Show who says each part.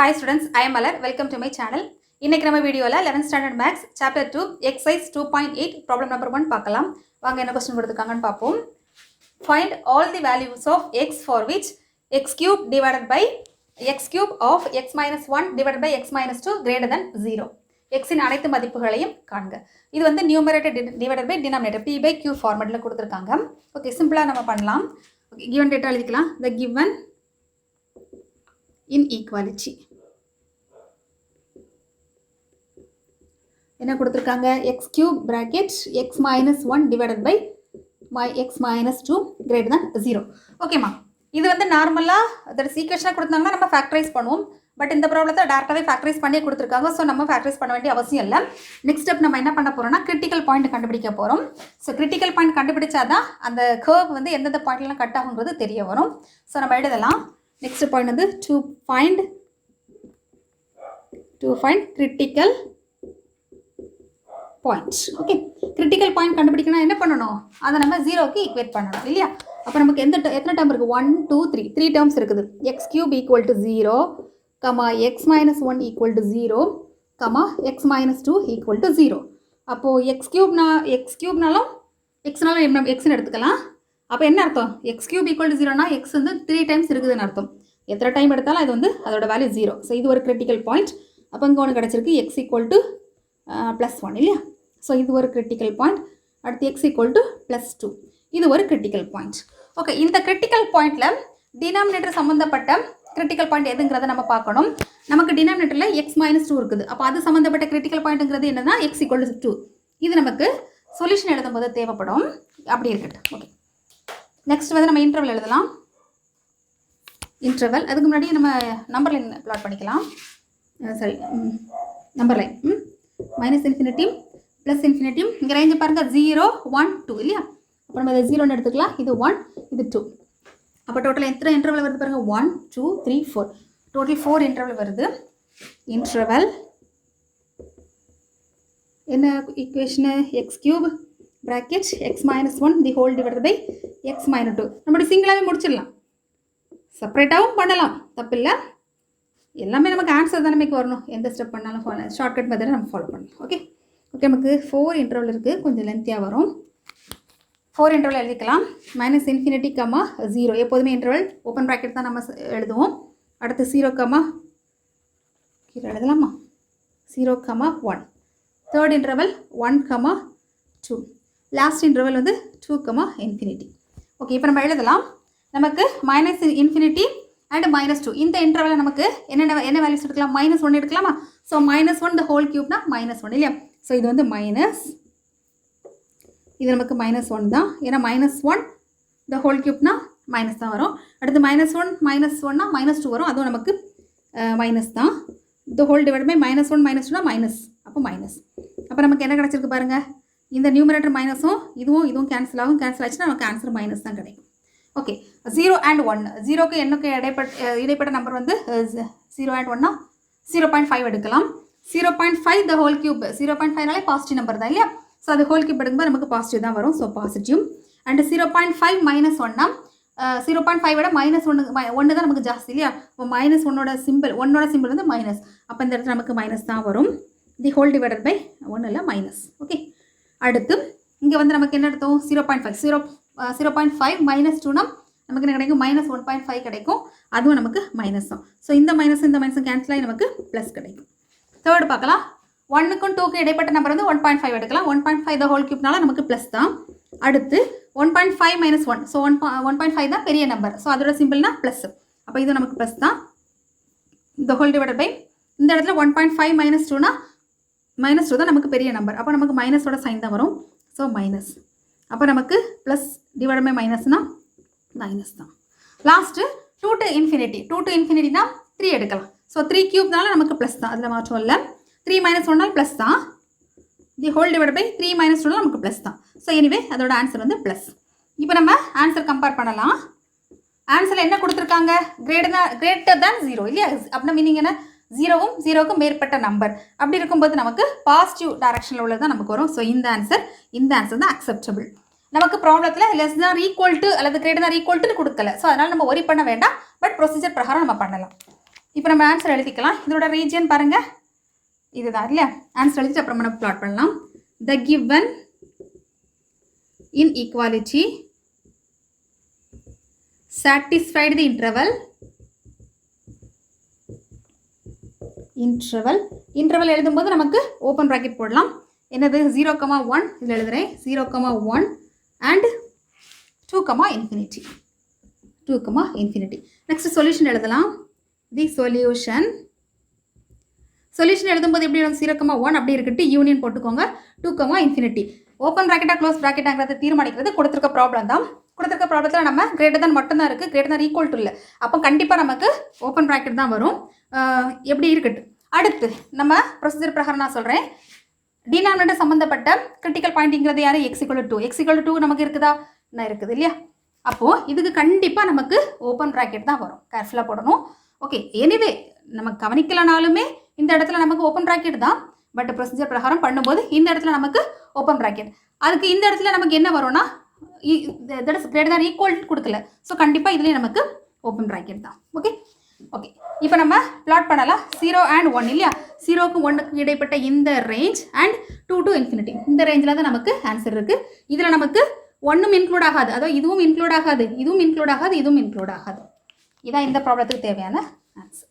Speaker 1: Hi students, I am Malar. Welcome to my channel. இன்னைக்கு நம்ம வீடியோல 11th standard max chapter 2 exercise 2.8 problem number 1 பார்க்கலாம். வாங்க என்ன क्वेश्चन கொடுத்திருக்காங்கன்னு பாப்போம். Find all the values of x for which x cube divided by x cube of x minus 1 divided by x minus 2 greater than 0. x இன் அனைத்து மதிப்புகளையும் காண்க. இது வந்து numerator divided by denominator p by q ஃபார்மட்ல கொடுத்திருக்காங்க. Okay, சிம்பிளா நம்ம பண்ணலாம். Okay, given data எழுதிக்கலாம். The given inequality என்ன கொடுத்திருக்காங்க x cube bracket x minus 1 divided by x minus 2 greater than 0. ஓகேமா, இது வந்து நார்மலா அதோட ஈக்குவேஷனா கொடுத்தாங்கன்னா நம்ம ஃபேக்டரைஸ் பண்ணுவோம். பட் இந்த ப்ராப்ளத்தை டைரக்டாவே ஃபேக்டரைஸ் பண்ணி கொடுத்திருக்காங்க. ஸோ நம்ம ஃபேக்டரைஸ் பண்ண வேண்டிய அவசியம் இல்லை. நெக்ஸ்ட் ஸ்டெப் நம்ம என்ன பண்ண போறோம்னா கிரிட்டிக்கல் பாயிண்ட் கண்டுபிடிக்க போறோம். ஸோ கிரிட்டிக்கல் பாயிண்ட் கண்டுபிடிச்சாதான் அந்த கர்வ் வந்து எந்தெந்த பாயிண்ட்லாம் கட் ஆகுங்கிறது தெரிய வரும். ஸோ நம்ம எழுதலாம். நெக்ஸ்ட் பாயிண்ட் வந்து to find critical point. Okay, critical point கண்டுபிடிக்கணும் என்ன பண்ணணும், அதை நம்ம ஜீரோக்கு ஈக்குவேட் பண்ணணும் இல்லையா. அப்போ நமக்கு எத்தனை டேர்ம் இருக்குது, 1 2 3 3 டேர்ம்ஸ் இருக்குது. X cube equal to 0, comma X minus 1 equal to 0, comma X minus 2 equal to 0. அப்போது எக்ஸ் கியூப்னாலும் எக்ஸ்னாலும் எக்ஸ்ன்னு எடுத்துக்கலாம். அப்போ என்ன அர்த்தம், எக்ஸ் கியூப் ஈக்குவல் டு 0னா எக்ஸ் வந்து 3 டைம்ஸ் இருக்குதுன்னு அர்த்தம். எத்தனை டைம் எடுத்தாலும் அது வந்து அதோட வேல்யூ 0. ஸோ இது ஒரு கிரிட்டிக்கல் பாயிண்ட். அப்போ இங்கே ஒன்று கிடச்சிருக்கு எக்ஸ் ஈக்குவல் டு +1 இல்லையா. ஸோ இது ஒரு கிரிட்டிக்கல் பாயிண்ட். அடுத்து எக்ஸ் ஈக்குவல் டு +2, இது ஒரு கிரிட்டிக்கல் பாயிண்ட். ஓகே, இந்த கிரிட்டிக்கல் பாயிண்டில் டினாமினேட்டர் சம்மந்தப்பட்ட கிரிட்டிக்கல் பாயிண்ட் எதுங்கிறத நம்ம பார்க்கணும். நமக்கு டினாமினேட்டரில் எக்ஸ் மைனஸ் 2 இருக்குது. அப்போ அது சம்மந்தப்பட்ட கிரிட்டிக்கல் பாயிண்ட்டுங்கிறது என்னன்னா எக்ஸ் ஈக்குவல் டு 2. இது நமக்கு சொல்யூஷன் எழுதும் போது தேவைப்படும். அப்படி இருக்கட்டும். ஓகே, நெக்ஸ்ட் வந்து நம்ம இன்டர்வல் எழுதலாம். இன்டர்வல் அதுக்கு முன்னாடி நம்ம நம்பர் லைன் ப்ளாட் பண்ணிக்கலாம். Sorry, number line minus infinity plus infinity. இங்கே ரேஞ்சு பாருங்கள் 0 1 2 இல்லையா. அப்போ நம்ம இதை 0ன்னு எடுத்துக்கலாம். இது 1 இது 2. அப்போ டோட்டல் எத்தனை இன்டர்வல் வருது பாருங்கள், 1 2 3 4. டோட்டல் 4 இன்டர்வல் வருது. இன்டர்வல் என்ன equation, x cube bracket x minus 1 the whole divided by x minus 2. நம்மளுடைய சிங்கிளாகவே முடிச்சிடலாம், செப்பரேட்டாகவும் பண்ணலாம், தப்பில்லை. எல்லாமே நமக்கு ஆன்சர் தானே வரணும். எந்த ஸ்டெப் பண்ணாலும் ஷார்ட்கட் மெத்தடை நம்ம ஃபாலோ பண்ணணும். ஓகே, நமக்கு 4 இன்டர்வல் இருக்குது, கொஞ்சம் லென்த்தியாக வரும். 4 இன்டர்வல் எழுதிக்கலாம். Minus infinity comma 0. எப்போதுமே இன்டர்வல் ஓப்பன் ப்ராக்கெட் தான் நம்ம எழுதுவோம். அடுத்து 0 கமா கீழே எழுதலாமா, 0 comma 1. Third interval 1 comma 2. Last interval வந்து 2 கமா இன்ஃபினிட்டி. ஓகே, இப்போ நம்ம எழுதலாம். நமக்கு மைனஸ் இன்ஃபினிட்டி அண்ட் -2 இந்த இன்டர்வலை நமக்கு என்ன வேல்யூஸ் எடுக்கலாம், -1 எடுக்கலாமா. ஸோ -1 த ஹோல் கியூப்னா -1 இல்லையா. ஸோ இது வந்து மைனஸ், இது நமக்கு -1 தான். ஏன்னா -1 த ஹோல் கியூப்னா மைனஸ் தான் வரும். அடுத்து -1 -1னா -2 வரும், அதுவும் நமக்கு மைனஸ் தான். த ஹோல் டிவைட் பை -1 -2னா மைனஸ், அப்போ மைனஸ். அப்போ நமக்கு என்ன கிடச்சிருக்கு பாருங்கள், இந்த நியூமரேட்டர் மைனஸும் இதுவும் கேன்சல் ஆகும். கேன்சல் ஆச்சுன்னா நமக்கு ஆன்சர் மைனஸ் தான் கிடைக்கும். ஓகே, 0 and 1, 0க்கு என்னக்கு இடைப்பட்ட நம்பர் வந்து 0 and 1னா 0.5 எடுக்கலாம். 0.5 த ஹோல் கியூப், 0.5நாலே பாசிட்டிவ் நம்பர் தான் இல்லையா. ஸோ அது ஹோல் கியூப் எடுக்கும்போது நமக்கு பாசிட்டிவ் தான் வரும். So positive. அண்ட் 0.5 -1னா 0.5 விட -1 தான் நமக்கு ஜாஸ்தி இல்லையா. இப்போ -1ஓட சிம்பிள் வந்து மைனஸ். அப்போ இந்த இடத்துல நமக்கு மைனஸ் தான் வரும். தி ஹோல் டிவைடட் பை 1 இல்லை மைனஸ். ஓகே, அடுத்து இங்கே வந்து நமக்கு என்ன எடுத்தோம், 0.5 -2னா நமக்கு என்ன கிடைக்கும், -1.5 கிடைக்கும். அதுவும் நமக்கு மைனஸ் தான். ஸோ இந்த மைனஸும் கேன்சல் ஆகி நமக்கு ப்ளஸ் கிடைக்கும். தேர்ட் பார்க்கலாம். 1க்கும் 2க்கும் இடைப்பட்ட நம்பர் வந்து 1.5 எடுக்கலாம். 1.5 த ஹோல் கியூப்னால நமக்கு ப்ளஸ் தான். அடுத்து 1.5 -1, ஸோ 1.5 தான் பெரிய நம்பர். ஸோ அதோட சிம்பிள்னா ப்ளஸ். அப்போ இது நமக்கு ப்ளஸ் தான். த ஹோல் டிவைடட் பை இந்த இடத்துல 1.5 -2னா -2 தான் நமக்கு பெரிய நம்பர். அப்போ நமக்கு மைனஸோட சைன் தான் வரும். So minus. அப்போ நமக்கு ப்ளஸ் டிவைட் பை மைனஸ்னால் மைனஸ் தான். லாஸ்ட்டு 2 to இன்ஃபினிட்டினா 3 எடுக்கலாம். ஸோ 3 கியூப்னால நமக்கு ப்ளஸ் தான், அதில் மாற்றம் இல்லை. 3 -1னால் ப்ளஸ் தான். தி ஹோல் டிவைட் பை 3 -2 நமக்கு ப்ளஸ் தான். ஸோ எனிவே அதோட ஆன்சர் வந்து ப்ளஸ். இப்போ நம்ம ஆன்சர் கம்பேர் பண்ணலாம். ஆன்சரில் என்ன கொடுத்துருக்காங்க, கிரேட்டர் தேன் 0 இல்லையா. அப்படின்னா மீனிங் என்ன, 0வும் 0க்கும் மேற்பட்ட நம்பர். அப்படி இருக்கும்போது நமக்கு பாசிட்டிவ் டைரக்ஷனில் உள்ளது தான் நமக்கு வரும். ஸோ இந்த ஆன்சர் தான் அக்செப்டபிள். நமக்கு ப்ராப்ளத்தில் லெஸ் தான் ஈக்குவல் டு அல்லது கிரேட்டர் தான் ஈக்குவல் டு கொடுக்கல. ஸோ அதனால் நம்ம ஒரி பண்ண வேண்டாம். பட் ப்ரொசீஜர் பிரகாரம் நம்ம பண்ணலாம். இப்போ நம்ம ஆன்சர் எழுதிக்கலாம். இதோட ரீஜியன் பாருங்கள், இதுதான் இல்லையா? ஆன்சர் எழுதிட்டு அப்புறம் நம்ம பிளாட் பண்ணலாம். The given inequality satisfied the interval எழுதும்போது நமக்கு ஓப்பன் ப்ராக்கெட் போடலாம். என்னது 0,1 இதில் எழுதுகிறேன். 0,1 and 2,infinity. நெக்ஸ்ட் சொல்யூஷன் எழுதலாம். தி சொல்யூஷன் எழுதும்போது எப்படி 0,1 அப்படி இருக்கட்டு யூனியன் போட்டுக்கோங்க. 2,infinity. ஓப்பன் ப்ராக்கெட்டாக க்ளோஸ் ப்ராக்கெட்டாங்கிறத தீர்மானிக்கிறது கொடுத்துருக்க ப்ராப்ளம் தான். கொடுத்துருக்க ப்ராப்ளத்தில் நம்ம கிரேட்டர் தான் மட்டும்தான் இருக்குது, கிரேட்டர் தான் ஈக்குவல் டு இல்லை. அப்போ கண்டிப்பாக நமக்கு ஓப்பன் ப்ராக்கெட் தான் வரும். எப்படி இருக்கட்டும். அடுத்து நம்ம ப்ரொசீஜர் பிரகாரம் நான் சொல்கிறேன். டினாமினேட்டர் சம்மந்தப்பட்ட கிரிட்டிக்கல் பாயிண்ட்ங்கிறது யார்? x=2 நமக்கு இருக்குதா? என்ன இருக்குது இல்லையா? அப்போது இதுக்கு கண்டிப்பாக நமக்கு ஓப்பன் ப்ராக்கெட் தான் வரும். கேர்ஃபுல்லாக போடணும். ஓகே, எனிவே நம்ம கவனிக்கலனாலுமே இந்த இடத்துல நமக்கு ஓப்பன் ப்ராக்கெட் தான். பட் ப்ரொசீஜர் பிரகாரம் பண்ணும்போது இந்த இடத்துல நமக்கு ஓப்பன் ப்ராக்கெட். அதுக்கு இந்த இடத்துல நமக்கு என்ன வரும்னா that is greater than equal கொடுக்கல. ஸோ கண்டிப்பாக இதுலேயும் நமக்கு ஓப்பன் ப்ராக்கெட் தான். ஓகே, இப்போ நம்ம பிளாட் பண்ணலாம். 0 and 1 இல்லையா? 0க்கும் 1க்கும் இடைப்பட்ட இந்த ரேஞ்ச் அண்ட் 2 to infinity இந்த ரேஞ்சில் தான் நமக்கு ஆன்சர் இருக்குது. இதில் நமக்கு ஒன்றும் இன்க்ளூட் ஆகாது, அதாவது இதுவும் இன்க்ளூட் ஆகாது, இதுவும் இன்க்ளூட் ஆகாது, இதுவும் இன்க்ளூட் ஆகாது. இதான் இந்த ப்ராப்ளத்துக்கு தேவையான ஆன்சர்.